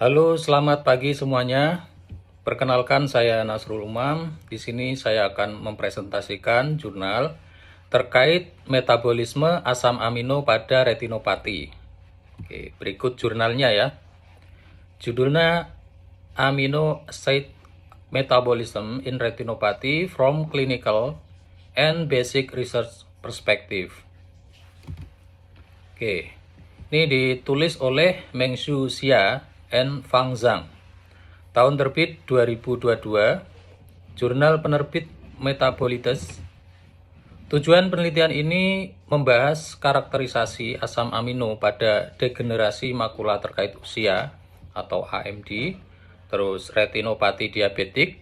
Halo, selamat pagi semuanya. Perkenalkan saya Nasrul Umam. Di sini saya akan mempresentasikan jurnal terkait metabolisme asam amino pada retinopati. Oke, berikut jurnalnya ya. Judulnya Amino Acid Metabolism in Retinopathy from Clinical and Basic Research Perspective. Oke, ini ditulis oleh Mengshu Xia and Fang Zhang. Tahun terbit 2022, jurnal penerbit Metabolites. Tujuan penelitian ini membahas karakterisasi asam amino pada degenerasi makula terkait usia atau AMD, terus retinopati diabetik,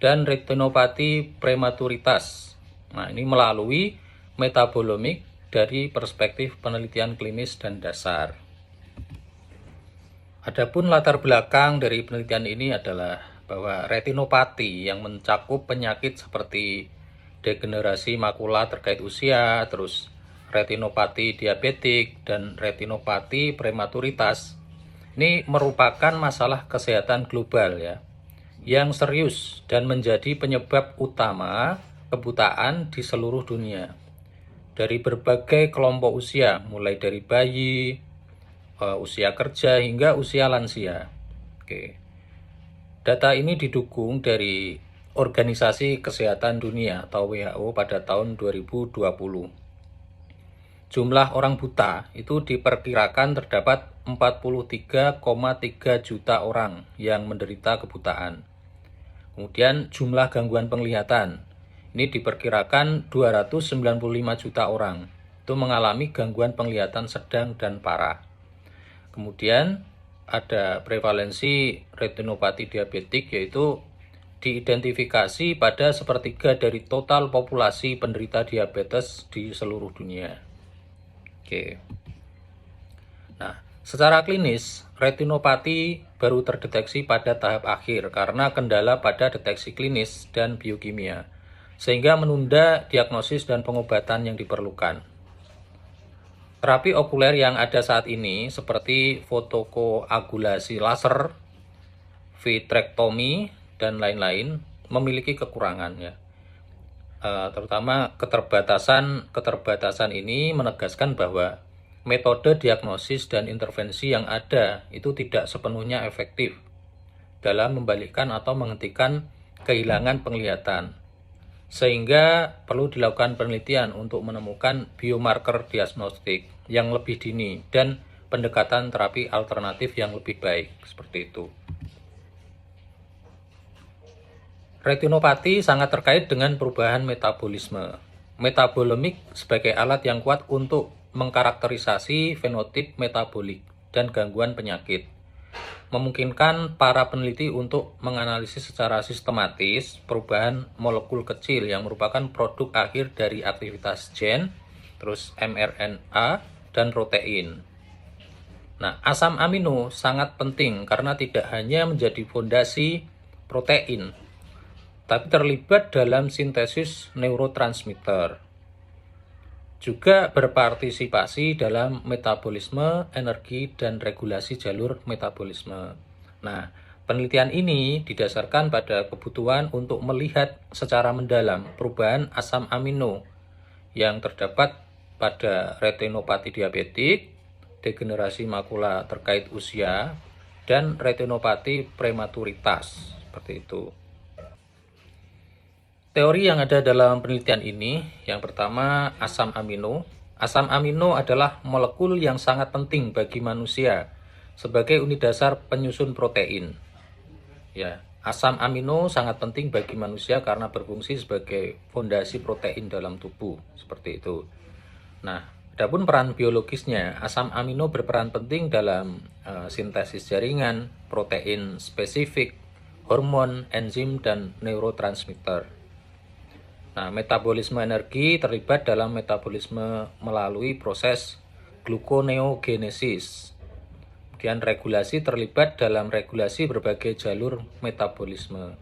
dan retinopati prematuritas. Nah, ini melalui metabolomik dari perspektif penelitian klinis dan dasar. Adapun latar belakang dari penelitian ini adalah bahwa retinopati yang mencakup penyakit seperti degenerasi makula terkait usia, terus retinopati diabetik, dan retinopati prematuritas ini merupakan masalah kesehatan global ya, yang serius dan menjadi penyebab utama kebutaan di seluruh dunia. Dari berbagai kelompok usia, mulai dari bayi, usia kerja hingga usia lansia. Oke. Data ini didukung dari Organisasi Kesehatan Dunia atau WHO pada tahun 2020. Jumlah orang buta itu diperkirakan terdapat 43,3 juta orang yang menderita kebutaan. Kemudian jumlah gangguan penglihatan ini diperkirakan 295 juta orang itu mengalami gangguan penglihatan sedang dan parah. Kemudian ada prevalensi retinopati diabetik, yaitu diidentifikasi pada sepertiga dari total populasi penderita diabetes di seluruh dunia. Oke. Nah, secara klinis, retinopati baru terdeteksi pada tahap akhir karena kendala pada deteksi klinis dan biokimia, sehingga menunda diagnosis dan pengobatan yang diperlukan. Terapi okuler yang ada saat ini seperti fotokoagulasi laser, vitrektomi, dan lain-lain memiliki kekurangannya. Terutama keterbatasan ini menegaskan bahwa metode diagnosis dan intervensi yang ada itu tidak sepenuhnya efektif dalam membalikkan atau menghentikan kehilangan penglihatan. Sehingga perlu dilakukan penelitian untuk menemukan biomarker diagnostik yang lebih dini dan pendekatan terapi alternatif yang lebih baik, seperti itu. Retinopati sangat terkait dengan perubahan metabolisme. Metabolomik sebagai alat yang kuat untuk mengkarakterisasi fenotip metabolik dan gangguan penyakit, memungkinkan para peneliti untuk menganalisis secara sistematis perubahan molekul kecil yang merupakan produk akhir dari aktivitas gen, terus mRNA, dan protein. Nah, asam amino sangat penting karena tidak hanya menjadi fondasi protein, tapi terlibat dalam sintesis neurotransmitter. Juga berpartisipasi dalam metabolisme, energi, dan regulasi jalur metabolisme. Nah, penelitian ini didasarkan pada kebutuhan untuk melihat secara mendalam perubahan asam amino yang terdapat pada retinopati diabetik, degenerasi makula terkait usia, dan retinopati prematuritas. Seperti itu. Teori yang ada dalam penelitian ini, yang pertama asam amino. Asam amino adalah molekul yang sangat penting bagi manusia sebagai unit dasar penyusun protein. Ya, asam amino sangat penting bagi manusia karena berfungsi sebagai fondasi protein dalam tubuh, seperti itu. Nah, adapun peran biologisnya, asam amino berperan penting dalam sintesis jaringan, protein spesifik, hormon, enzim, dan neurotransmitter. Nah, metabolisme energi terlibat dalam metabolisme melalui proses gluconeogenesis. Kemudian regulasi terlibat dalam regulasi berbagai jalur metabolisme.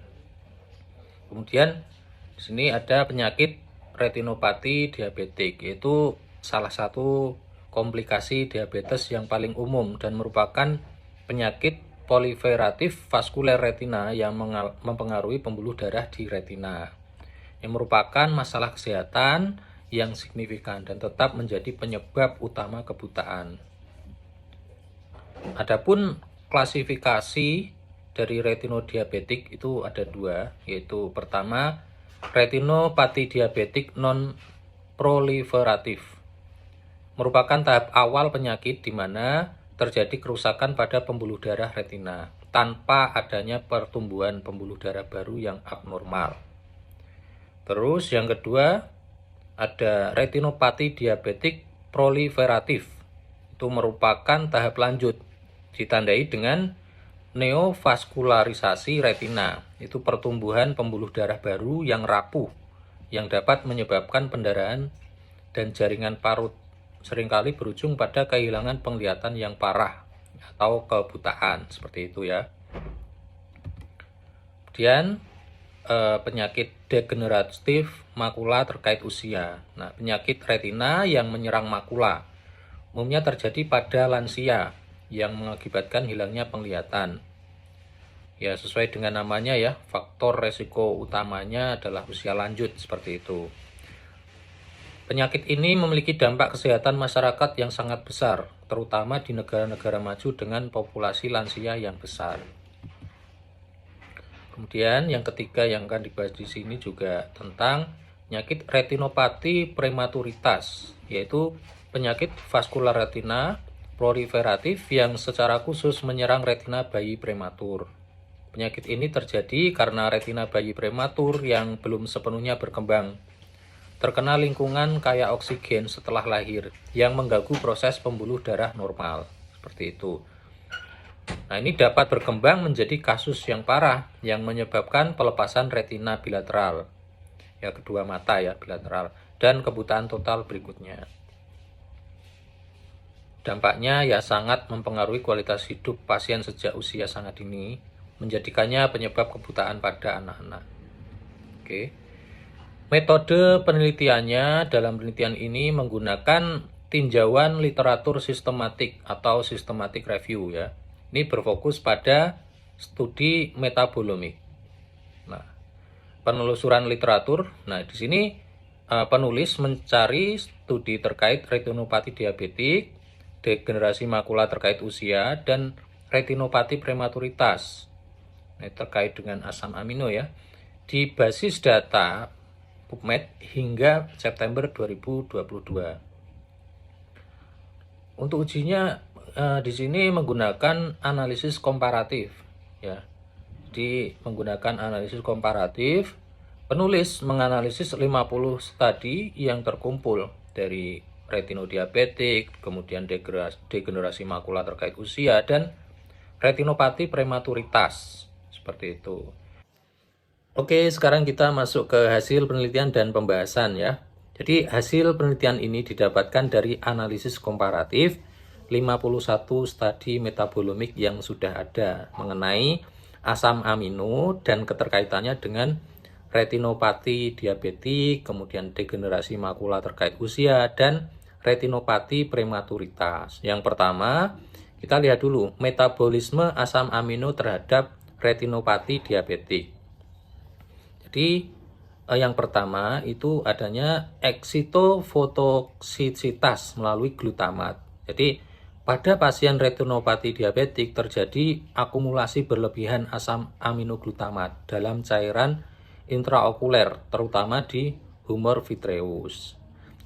Kemudian di sini ada penyakit retinopati diabetik, yaitu salah satu komplikasi diabetes yang paling umum dan merupakan penyakit proliferatif vaskuler retina yang mempengaruhi pembuluh darah di retina, yang merupakan masalah kesehatan yang signifikan dan tetap menjadi penyebab utama kebutaan. Adapun klasifikasi dari retinodiabetik itu ada dua, yaitu pertama retinopati diabetik non proliferatif, merupakan tahap awal penyakit di mana terjadi kerusakan pada pembuluh darah retina tanpa adanya pertumbuhan pembuluh darah baru yang abnormal. Terus yang kedua ada retinopati diabetik proliferatif. Itu merupakan tahap lanjut, ditandai dengan neovaskularisasi retina. Itu pertumbuhan pembuluh darah baru yang rapuh yang dapat menyebabkan pendarahan dan jaringan parut, seringkali berujung pada kehilangan penglihatan yang parah atau kebutaan, seperti itu ya. Kemudian penyakit degeneratif makula terkait usia. Nah, penyakit retina yang menyerang makula umumnya terjadi pada lansia yang mengakibatkan hilangnya penglihatan. Ya, sesuai dengan namanya ya, faktor resiko utamanya adalah usia lanjut, seperti itu. Penyakit ini memiliki dampak kesehatan masyarakat yang sangat besar, terutama di negara-negara maju dengan populasi lansia yang besar. Kemudian yang ketiga yang akan dibahas di sini juga tentang penyakit retinopati prematuritas, yaitu penyakit vaskular retina proliferatif yang secara khusus menyerang retina bayi prematur. Penyakit ini terjadi karena retina bayi prematur yang belum sepenuhnya berkembang terkena lingkungan kaya oksigen setelah lahir yang mengganggu proses pembuluh darah normal, seperti itu. Nah, ini dapat berkembang menjadi kasus yang parah yang menyebabkan pelepasan retina bilateral, ya kedua mata ya bilateral, dan kebutaan total berikutnya. Dampaknya ya sangat mempengaruhi kualitas hidup pasien sejak usia sangat dini, menjadikannya penyebab kebutaan pada anak-anak. Oke. Metode penelitiannya dalam penelitian ini menggunakan tinjauan literatur sistematik atau systematic review ya. Ini berfokus pada studi metabolomik. Nah, penelusuran literatur. Nah, di sini penulis mencari studi terkait retinopati diabetik, degenerasi makula terkait usia, dan retinopati prematuritas. Ini terkait dengan asam amino ya. Di basis data PubMed hingga September 2022. Untuk ujinya di sini menggunakan analisis komparatif ya. Jadi menggunakan analisis komparatif, penulis menganalisis 50 studi yang terkumpul dari retinodiabetik, kemudian degenerasi makula terkait usia, dan retinopati prematuritas, seperti itu. Oke, sekarang kita masuk ke hasil penelitian dan pembahasan ya. Jadi hasil penelitian ini didapatkan dari analisis komparatif 51 studi metabolomik yang sudah ada mengenai asam amino dan keterkaitannya dengan retinopati diabetik, kemudian degenerasi makula terkait usia, dan retinopati prematuritas. Yang pertama, kita lihat dulu metabolisme asam amino terhadap retinopati diabetik. Jadi yang pertama itu adanya eksitofotoksisitas melalui glutamat. Jadi pada pasien retinopati diabetik terjadi akumulasi berlebihan asam aminoglutamat dalam cairan intraokuler, terutama di humor vitreus.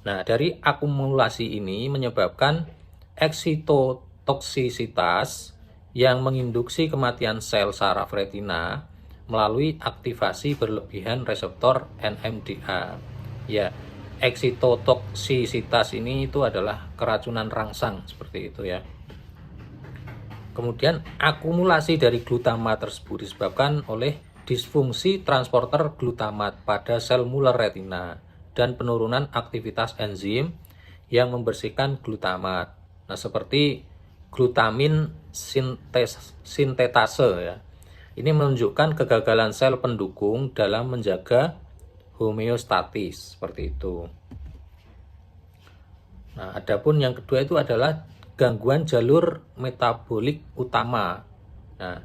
Nah, dari akumulasi ini menyebabkan eksitotoksisitas yang menginduksi kematian sel saraf retina melalui aktivasi berlebihan reseptor NMDA. Ya, eksitotoksisitas ini itu adalah keracunan rangsang, seperti itu ya. Kemudian akumulasi dari glutamat tersebut disebabkan oleh disfungsi transporter glutamat pada sel muler retina dan penurunan aktivitas enzim yang membersihkan glutamat. Nah, seperti glutamin sintetase ya. Ini menunjukkan kegagalan sel pendukung dalam menjaga homeostatis, seperti itu. Nah, adapun yang kedua itu adalah gangguan jalur metabolik utama. Nah,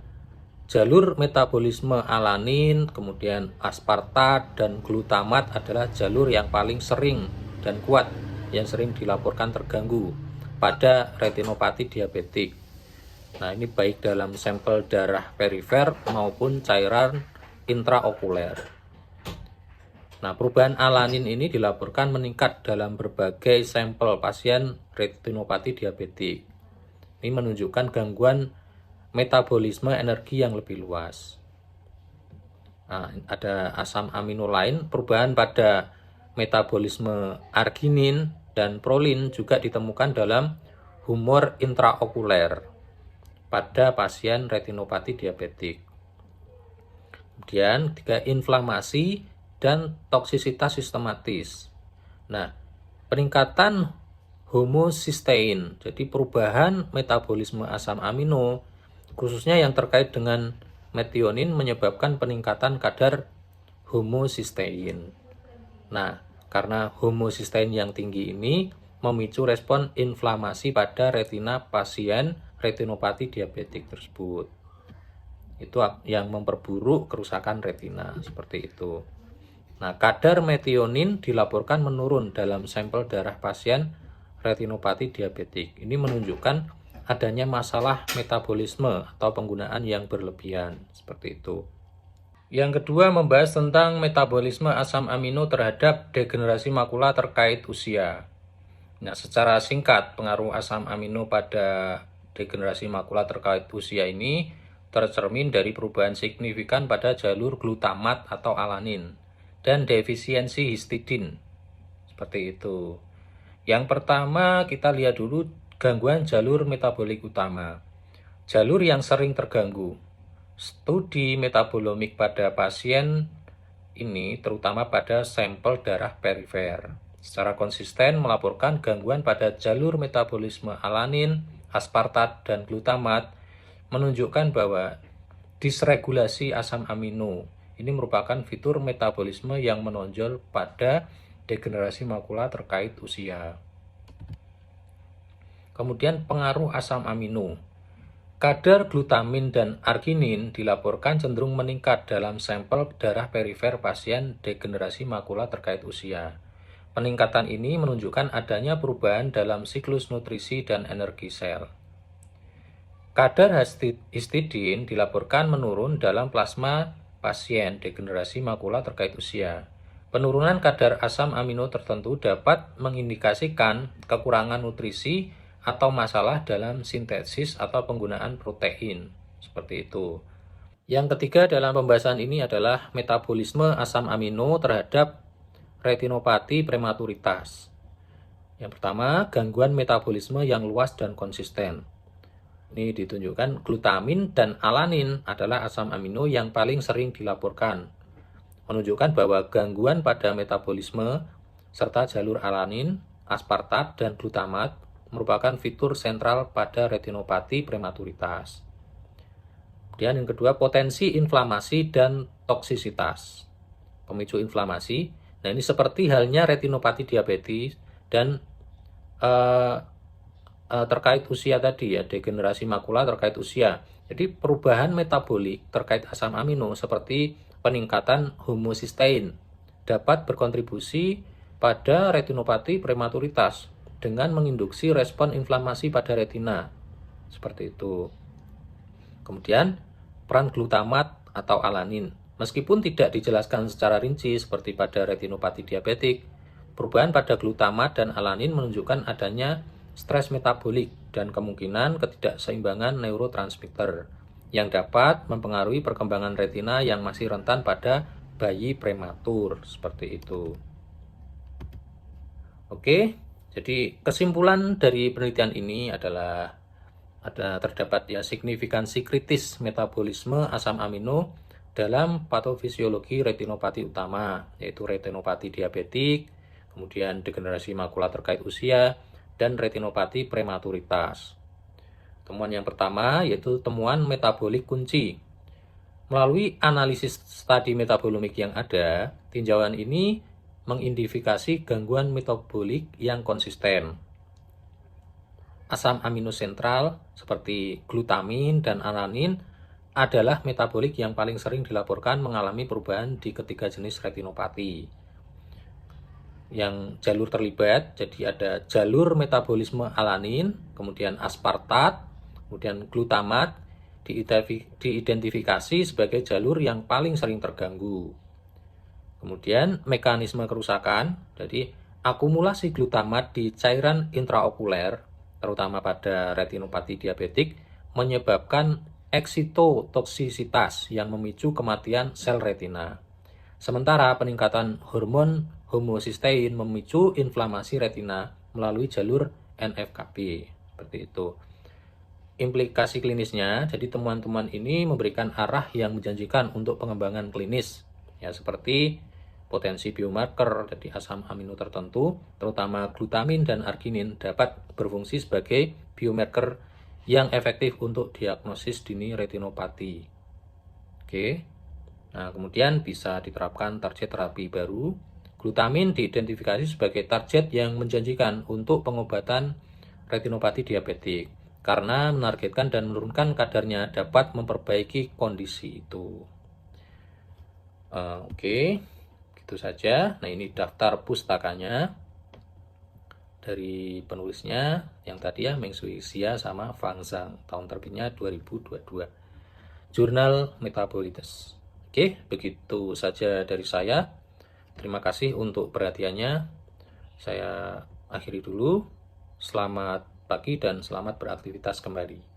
jalur metabolisme alanin, kemudian aspartat dan glutamat adalah jalur yang paling sering dan kuat yang sering dilaporkan terganggu pada retinopati diabetik. Nah, ini baik dalam sampel darah perifer maupun cairan intraokuler. Nah, perubahan alanin ini dilaporkan meningkat dalam berbagai sampel pasien retinopati diabetik. Ini menunjukkan gangguan metabolisme energi yang lebih luas. Nah, ada asam amino lain, perubahan pada metabolisme arginin dan prolin juga ditemukan dalam humor intraokuler pada pasien retinopati diabetik. Kemudian ketiga, inflamasi dan toksisitas sistematis. Nah, peningkatan homocysteine, jadi perubahan metabolisme asam amino khususnya yang terkait dengan metionin menyebabkan peningkatan kadar homocysteine. Nah, karena homocysteine yang tinggi ini memicu respon inflamasi pada retina pasien retinopati diabetik tersebut. Itu yang memperburuk kerusakan retina, seperti itu. Nah, kadar metionin dilaporkan menurun dalam sampel darah pasien retinopati diabetik. Ini menunjukkan adanya masalah metabolisme atau penggunaan yang berlebihan, seperti itu. Yang kedua, membahas tentang metabolisme asam amino terhadap degenerasi makula terkait usia. Nah, secara singkat, pengaruh asam amino pada degenerasi makula terkait usia ini tercermin dari perubahan signifikan pada jalur glutamat atau alanin dan defisiensi histidin. Seperti itu. Yang pertama, kita lihat dulu gangguan jalur metabolik utama. Jalur yang sering terganggu. Studi metabolomik pada pasien ini terutama pada sampel darah perifer. Secara konsisten melaporkan gangguan pada jalur metabolisme alanin, aspartat, dan glutamat menunjukkan bahwa disregulasi asam amino ini merupakan fitur metabolisme yang menonjol pada degenerasi makula terkait usia. Kemudian pengaruh asam amino. Kadar glutamin dan arginin dilaporkan cenderung meningkat dalam sampel darah perifer pasien degenerasi makula terkait usia. Peningkatan ini menunjukkan adanya perubahan dalam siklus nutrisi dan energi sel. Kadar histidin dilaporkan menurun dalam plasma pasien degenerasi makula terkait usia. Penurunan kadar asam amino tertentu dapat mengindikasikan kekurangan nutrisi atau masalah dalam sintesis atau penggunaan protein. Seperti itu. Yang ketiga dalam pembahasan ini adalah metabolisme asam amino terhadap retinopati prematuritas. Yang pertama, gangguan metabolisme yang luas dan konsisten. Ini ditunjukkan glutamin dan alanin adalah asam amino yang paling sering dilaporkan. Menunjukkan bahwa gangguan pada metabolisme serta jalur alanin, aspartat, dan glutamat merupakan fitur sentral pada retinopati prematuritas. Kemudian yang kedua, potensi inflamasi dan toksisitas. Pemicu inflamasi. Nah, ini seperti halnya retinopati diabetes dan terkait usia tadi ya, degenerasi makula terkait usia. Jadi perubahan metabolik terkait asam amino seperti peningkatan homocysteine dapat berkontribusi pada retinopati prematuritas dengan menginduksi respon inflamasi pada retina. Seperti itu. Kemudian, peran glutamat atau alanin. Meskipun tidak dijelaskan secara rinci seperti pada retinopati diabetik, perubahan pada glutamat dan alanin menunjukkan adanya stres metabolik dan kemungkinan ketidakseimbangan neurotransmitter yang dapat mempengaruhi perkembangan retina yang masih rentan pada bayi prematur. Seperti itu. Oke. Jadi kesimpulan dari penelitian ini adalah terdapat ya signifikansi kritis metabolisme asam amino dalam patofisiologi retinopati utama, yaitu retinopati diabetik, kemudian degenerasi makula terkait usia, dan retinopati prematuritas. Temuan yang pertama yaitu temuan metabolik kunci. Melalui analisis studi metabolimik yang ada, tinjauan ini mengidentifikasi gangguan metabolik yang konsisten. Asam amino sentral seperti glutamin dan alanin adalah metabolik yang paling sering dilaporkan mengalami perubahan di ketiga jenis retinopati. Yang jalur terlibat, jadi ada jalur metabolisme alanin, kemudian aspartat, kemudian glutamat, diidentifikasi sebagai jalur yang paling sering terganggu. Kemudian mekanisme kerusakan, jadi akumulasi glutamat di cairan intraokuler, terutama pada retinopati diabetik, menyebabkan eksitotoksisitas yang memicu kematian sel retina. Sementara peningkatan hormon homosistein memicu inflamasi retina melalui jalur NF-kB. Seperti itu. Implikasi klinisnya, jadi temuan-temuan ini memberikan arah yang menjanjikan untuk pengembangan klinis. Ya, seperti potensi biomarker, jadi asam amino tertentu, terutama glutamin dan arginin dapat berfungsi sebagai biomarker yang efektif untuk diagnosis dini retinopati. Oke. Nah, kemudian bisa diterapkan target terapi baru. Glutamin diidentifikasi sebagai target yang menjanjikan untuk pengobatan retinopati diabetik karena menargetkan dan menurunkan kadarnya dapat memperbaiki kondisi itu. Oke, gitu saja. Nah, ini daftar pustakanya dari penulisnya yang tadi ya, Meng Shui Xia sama Fang Zhang, tahun terbitnya 2022. Jurnal Metabolitis. Oke, begitu saja dari saya. Terima kasih untuk perhatiannya. Saya akhiri dulu. Selamat pagi dan selamat beraktivitas kembali.